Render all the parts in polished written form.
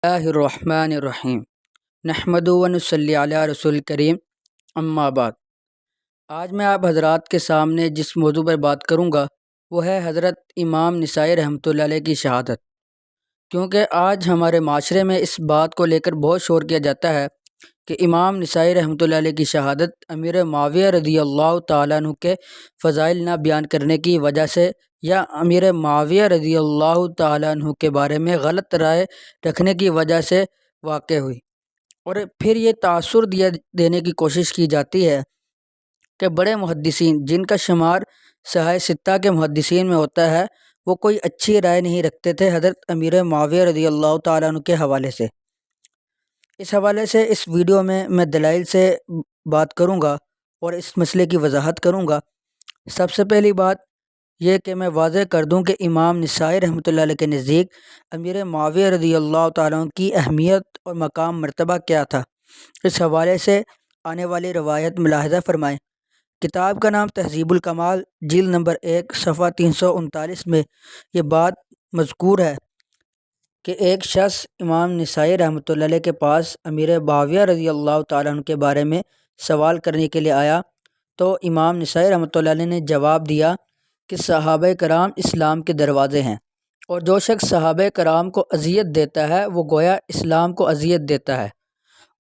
اللہ الرحمن الرحیم نحمد و نصلی علی رسول کریم اما بعد۔ آج میں آپ حضرات کے سامنے جس موضوع پر بات کروں گا وہ ہے حضرت امام نسائی رحمۃ اللہ علیہ کی شہادت، کیونکہ آج ہمارے معاشرے میں اس بات کو لے کر بہت شور کیا جاتا ہے کہ امام نسائی رحمۃ اللہ علیہ کی شہادت امیر معاویہ رضی اللہ تعالیٰ عنہ کے فضائل نہ بیان کرنے کی وجہ سے یا امیر معاویہ رضی اللہ تعالیٰ عنہ کے بارے میں غلط رائے رکھنے کی وجہ سے واقع ہوئی، اور پھر یہ تاثر دینے کی کوشش کی جاتی ہے کہ بڑے محدثین جن کا شمار صحابہ ستہ کے محدثین میں ہوتا ہے وہ کوئی اچھی رائے نہیں رکھتے تھے حضرت امیر معاویہ رضی اللہ تعالیٰ عنہ کے حوالے سے۔ اس حوالے سے اس ویڈیو میں دلائل سے بات کروں گا اور اس مسئلے کی وضاحت کروں گا۔ سب سے پہلی بات یہ کہ میں واضح کر دوں کہ امام نسائی رحمۃ اللہ علیہ کے نزدیک امیر معاویہ رضی اللہ تعالیٰ عنہ کی اہمیت اور مقام مرتبہ کیا تھا۔ اس حوالے سے آنے والی روایت ملاحظہ فرمائیں۔ کتاب کا نام تہذیب الکمال، جلد نمبر 1 صفحہ 339 میں یہ بات مذکور ہے کہ ایک شخص امام نسائی رحمۃ اللہ علیہ کے پاس امیر معاویہ رضی اللہ تعالیٰ عنہ کے بارے میں سوال کرنے کے لیے آیا تو امام نسائی رحمۃ اللہ علیہ نے جواب دیا کہ صحابہ کرام اسلام کے دروازے ہیں، اور جو شخص صحابہ کرام کو اذیت دیتا ہے وہ گویا اسلام کو اذیت دیتا ہے،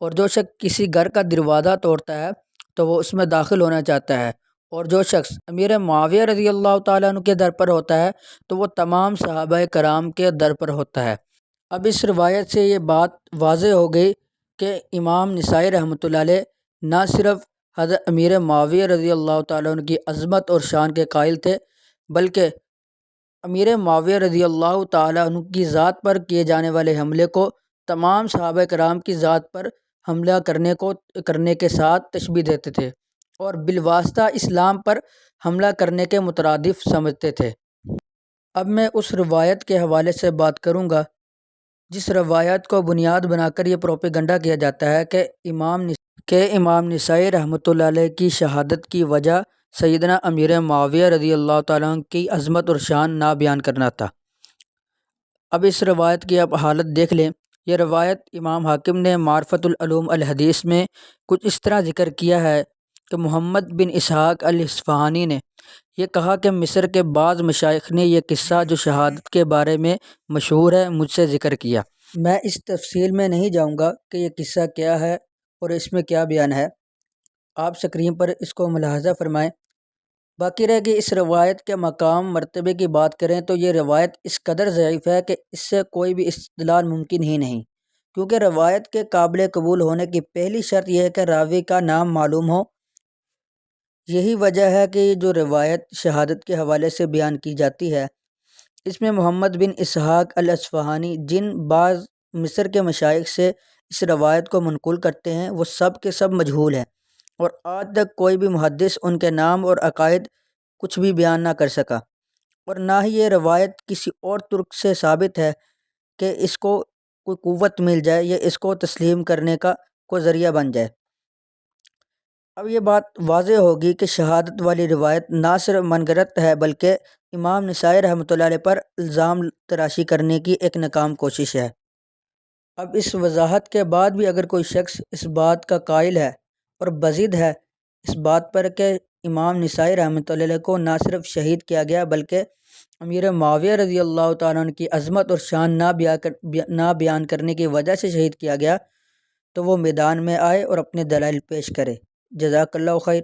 اور جو شخص کسی گھر کا دروازہ توڑتا ہے تو وہ اس میں داخل ہونا چاہتا ہے، اور جو شخص امیر معاویہ رضی اللہ تعالیٰ عنہ کے در پر ہوتا ہے تو وہ تمام صحابہ کرام کے در پر ہوتا ہے۔ اب اس روایت سے یہ بات واضح ہو گئی کہ امام نسائی رحمۃ اللہ علیہ نہ صرف حضرت امیر معاویہ رضی اللہ تعالیٰ عنہ کی عظمت اور شان کے قائل تھے، بلکہ امیر معاویہ رضی اللہ تعالیٰ عنہ کی ذات پر کیے جانے والے حملے کو تمام صحابہ کرام کی ذات پر حملہ کرنے کے ساتھ تشبیہ دیتے تھے، اور بالواسطہ اسلام پر حملہ کرنے کے مترادف سمجھتے تھے۔ اب میں اس روایت کے حوالے سے بات کروں گا جس روایت کو بنیاد بنا کر یہ پروپیگنڈا کیا جاتا ہے کہ امام نسائی رحمۃ اللہ علیہ کی شہادت کی وجہ سیدنا امیر معاویہ رضی اللہ تعالیٰ عنہ کی عظمت اور شان نہ بیان کرنا تھا۔ اب اس روایت کی آپ حالت دیکھ لیں۔ یہ روایت امام حاکم نے معرفت العلوم الحدیث میں کچھ اس طرح ذکر کیا ہے کہ محمد بن اسحاق الاصفہانی نے یہ کہا کہ مصر کے بعض مشائخ نے یہ قصہ جو شہادت کے بارے میں مشہور ہے مجھ سے ذکر کیا۔ میں اس تفصیل میں نہیں جاؤں گا کہ یہ قصہ کیا ہے اور اس میں کیا بیان ہے، آپ اسکرین پر اس کو ملاحظہ فرمائیں۔ باقی رہ کہ اس روایت کے مقام مرتبے کی بات کریں تو یہ روایت اس قدر ضعیف ہے کہ اس سے کوئی بھی استدلال ممکن ہی نہیں، کیونکہ روایت کے قابل قبول ہونے کی پہلی شرط یہ ہے کہ راوی کا نام معلوم ہو۔ یہی وجہ ہے کہ یہ جو روایت شہادت کے حوالے سے بیان کی جاتی ہے اس میں محمد بن اسحاق الاصفہانی جن بعض مصر کے مشائخ سے اس روایت کو منقول کرتے ہیں وہ سب کے سب مجہول ہیں، اور آج تک کوئی بھی محدث ان کے نام اور عقائد کچھ بھی بیان نہ کر سکا، اور نہ ہی یہ روایت کسی اور ترک سے ثابت ہے کہ اس کو کوئی قوت مل جائے یا اس کو تسلیم کرنے کا کوئی ذریعہ بن جائے۔ اب یہ بات واضح ہوگی کہ شہادت والی روایت نہ صرف منگرت ہے بلکہ امام نسائی رحمۃ اللہ علیہ پر الزام تراشی کرنے کی ایک ناکام کوشش ہے۔ اب اس وضاحت کے بعد بھی اگر کوئی شخص اس بات کا قائل ہے اور بضد ہے اس بات پر کہ امام نسائی رحمۃ اللہ علیہ کو نہ صرف شہید کیا گیا بلکہ امیر معاویہ رضی اللہ تعالیٰ عنہ کی عظمت اور شان نہ بیان کرنے کی وجہ سے شہید کیا گیا، تو وہ میدان میں آئے اور اپنے دلائل پیش کرے۔ جزاک اللہ خیر۔